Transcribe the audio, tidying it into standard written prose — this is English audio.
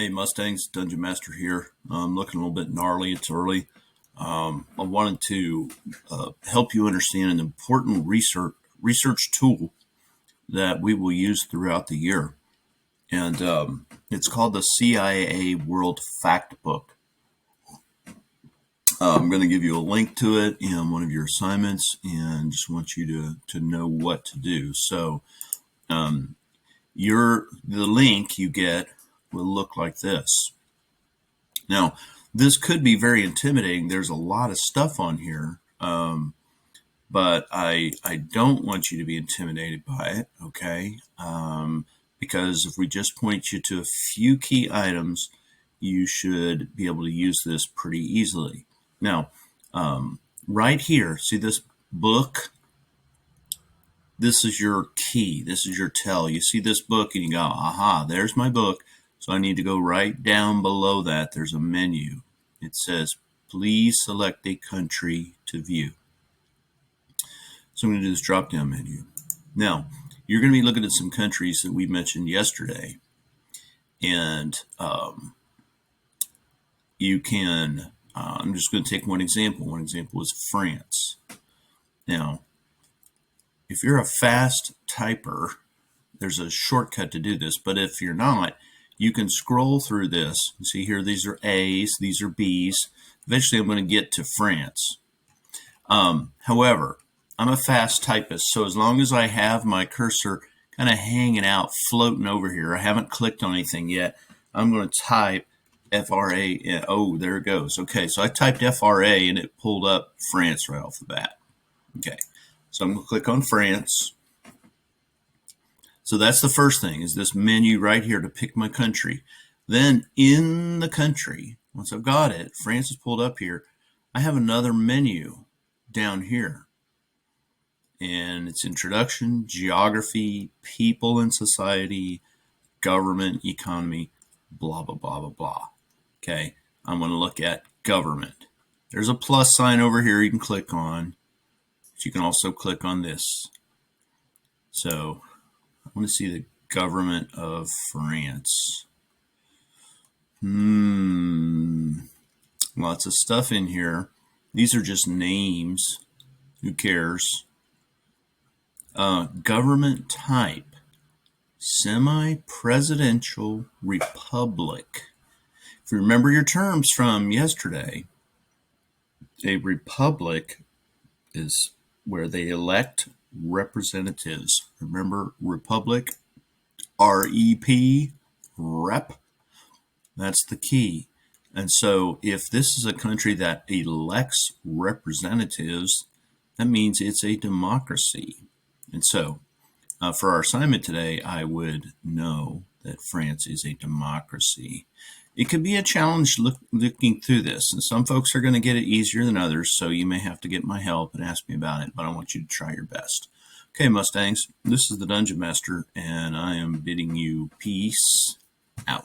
Hey Mustangs, Dungeon Master here. I'm looking a little bit gnarly. It's early. I wanted to help you understand an important research tool that we will use throughout the year, and it's called the CIA World Factbook. I'm going to give you a link to it in one of your assignments, and just want you to know what to do. So, the link you get will look like this. Now, this could be very intimidating. There's a lot of stuff on here, but I don't want you to be intimidated by it, okay? Because if we just point you to a few key items, you should be able to use this pretty easily. Now, right here, see this book? This is your key. This is your tell. You see this book and you go, aha, there's my book. So I need to go right down below that. There's a menu. It says, please select a country to view. So I'm going to do this drop-down menu. Now, you're going to be looking at some countries that we mentioned yesterday. And you can, I'm just going to take one example. One example is France. Now, if you're a fast typer, there's a shortcut to do this. But if you're not, you can scroll through this. You see here, these are A's, these are B's. Eventually, I'm going to get to France. However, I'm a fast typist, so as long as I have my cursor kind of hanging out, floating over here, I haven't clicked on anything yet, I'm going to type FRA. Oh, there it goes. Okay, so I typed FRA, and it pulled up France right off the bat. Okay, so I'm going to click on France. So that's the first thing, is this menu right here to pick my country. Then in the country, once I've got it, France is pulled up here, I have another menu down here. And it's introduction, geography, people and society, government, economy, blah, blah, blah, blah, blah. Okay, I'm going to look at government. There's a plus sign over here you can click on. But you can also click on this. So I want to see the government of France. Lots of stuff in here. These are just names. Who cares? Government type. Semi-presidential republic. If you remember your terms from yesterday, a republic is where they elect representatives. Remember republic, R-E-P, rep. That's the key. And so if this is a country that elects representatives, that means it's a democracy. And so for our assignment today, I would know that France is a democracy. It could be a challenge looking through this, and some folks are going to get it easier than others, so you may have to get my help and ask me about it, but I want you to try your best. Okay, Mustangs, this is the Dungeon Master, and I am bidding you peace out.